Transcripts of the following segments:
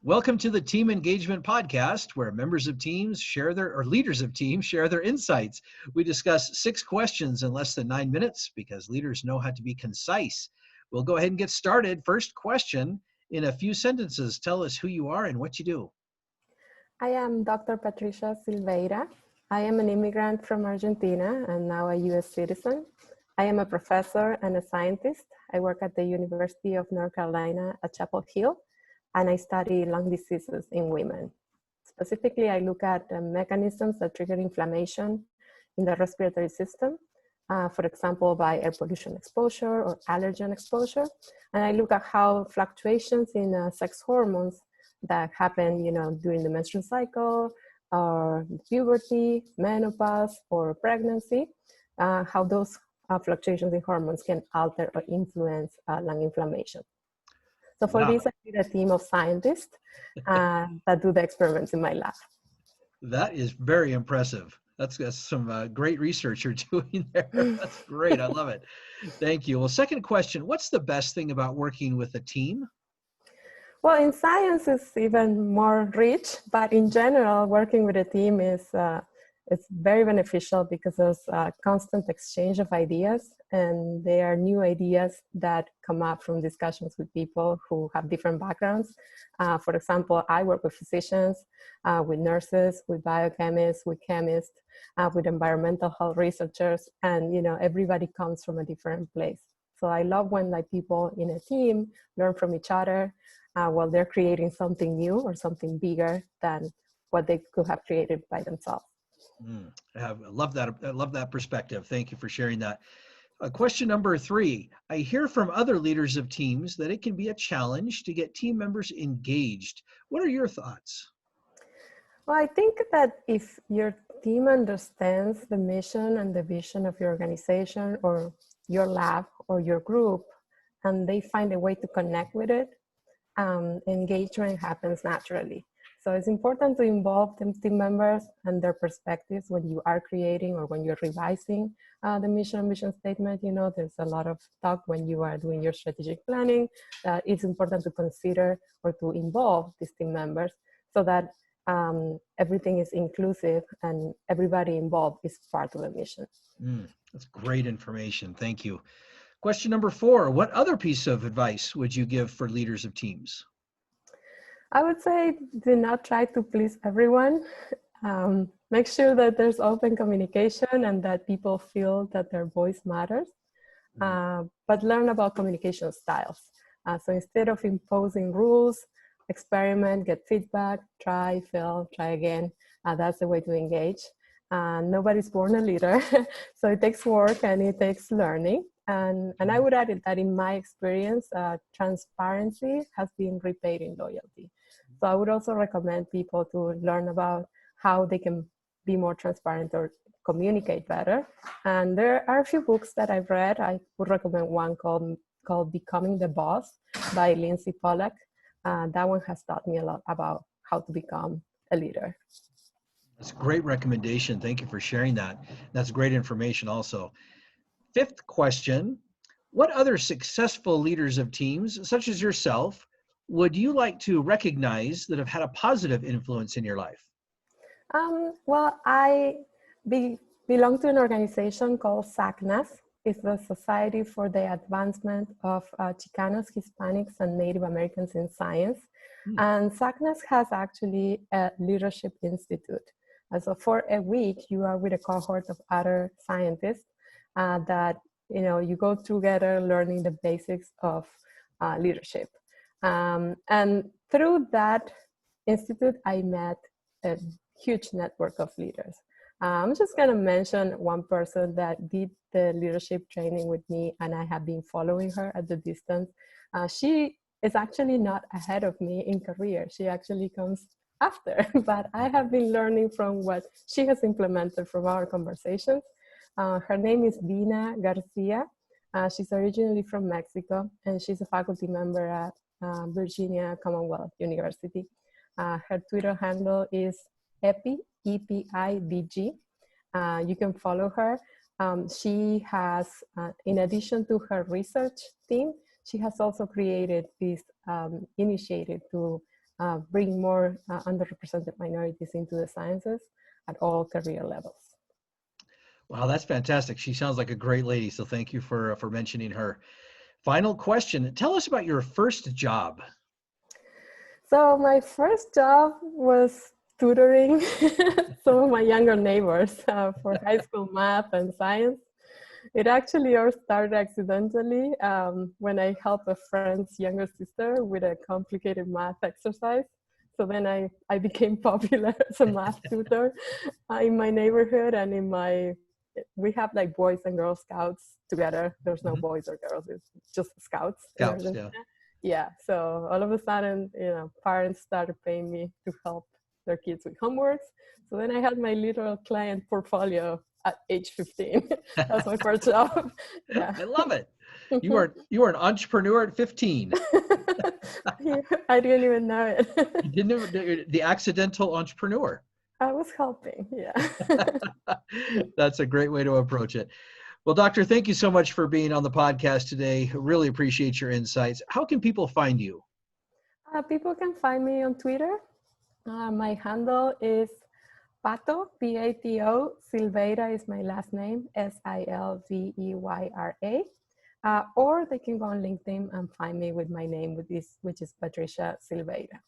Welcome to the Team Engagement Podcast, where members of teams leaders of teams share their insights. We discuss 6 questions in less than 9 minutes because leaders know how to be concise. We'll go ahead and get started. First question, in a few sentences, tell us who you are and what you do. I am Dr. Patricia Silveyra. I am an immigrant from Argentina and now a U.S. citizen. I am a professor and a scientist. I work at the University of North Carolina at Chapel Hill, and I study lung diseases in women. Specifically, I look at mechanisms that trigger inflammation in the respiratory system, for example, by air pollution exposure or allergen exposure. And I look at how fluctuations in sex hormones that happen, during the menstrual cycle, or puberty, menopause, or pregnancy, how those fluctuations in hormones can alter or influence lung inflammation. So for this, I lead a team of scientists that do the experiments in my lab. That is very impressive. That's some great research you're doing there. That's great. I love it. Thank you. Well, second question, what's the best thing about working with a team? Well, in science, it's even more rich, but in general, working with a team is it's very beneficial because there's a constant exchange of ideas, and there are new ideas that come up from discussions with people who have different backgrounds. For example, I work with physicians, with nurses, with biochemists, with chemists, with environmental health researchers, and everybody comes from a different place. So I love when people in a team learn from each other while they're creating something new or something bigger than what they could have created by themselves. I love that. I love that perspective. Thank you for sharing that. Question number 3. I hear from other leaders of teams that it can be a challenge to get team members engaged. What are your thoughts? Well, I think that if your team understands the mission and the vision of your organization or your lab or your group, and they find a way to connect with it, engagement happens naturally. So it's important to involve the team members and their perspectives when you are creating or when you're revising the mission and vision statement. There's a lot of talk when you are doing your strategic planning that it's important to consider or to involve these team members so that everything is inclusive and everybody involved is part of the mission. That's great information. Thank you. Question number 4, what other piece of advice would you give for leaders of teams? I would say do not try to please everyone. Make sure that there's open communication and that people feel that their voice matters, but learn about communication styles. So instead of imposing rules, experiment, get feedback, try, fail, try again. That's the way to engage. Nobody's born a leader, so it takes work and it takes learning. And I would add that in my experience, transparency has been repaid in loyalty. So I would also recommend people to learn about how they can be more transparent or communicate better. And there are a few books that I've read. I would recommend one called Becoming the Boss by Lindsay Pollack. That one has taught me a lot about how to become a leader. That's a great recommendation. Thank you for sharing that. That's great information also. 5th question, what other successful leaders of teams, such as yourself, would you like to recognize that have had a positive influence in your life? Well, I belong to an organization called SACNAS. It's the Society for the Advancement of Chicanos, Hispanics, and Native Americans in Science. And SACNAS has actually a leadership institute. So for a week, you are with a cohort of other scientists that you go together learning the basics of leadership. And through that institute, I met a huge network of leaders. I'm just going to mention one person that did the leadership training with me, and I have been following her at the distance. She is actually not ahead of me in career. She actually comes after, but I have been learning from what she has implemented from our conversations. Her name is Dina Garcia. She's originally from Mexico, and she's a faculty member at Virginia Commonwealth University. Her Twitter handle is EPI, EPIDG. You can follow her. She has, in addition to her research team, she has also created this initiative to bring more underrepresented minorities into the sciences at all career levels. Wow, that's fantastic. She sounds like a great lady. So thank you for mentioning her. Final question. Tell us about your first job. So my first job was tutoring some of my younger neighbors for high school math and science. It actually all started accidentally when I helped a friend's younger sister with a complicated math exercise. So then I became popular as a math tutor in my neighborhood and we have like Boys and Girl Scouts together. There's no boys or girls, it's just scouts. Scouts, yeah. Yeah, so all of a sudden, parents started paying me to help their kids with homeworks. So then I had my little client portfolio at age 15. That's my first job. Yeah. I love it. You were an entrepreneur at 15. I didn't even know it. You didn't know, the accidental entrepreneur. I was helping, yeah. That's a great way to approach it. Well, Doctor, thank you so much for being on the podcast today. Really appreciate your insights. How can people find you? People can find me on Twitter. My handle is Pato, P-A-T-O. Silveyra is my last name, S-I-L-V-E-Y-R-A. Or they can go on LinkedIn and find me with my name, which is Patricia Silveyra.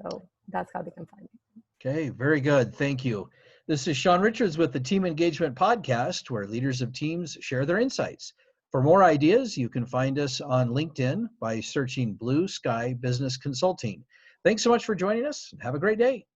So that's how they can find me. Okay, very good. Thank you. This is Sean Richards with the Team Engagement Podcast, where leaders of teams share their insights. For more ideas, you can find us on LinkedIn by searching Blue Sky Business Consulting. Thanks so much for joining us. Have a great day.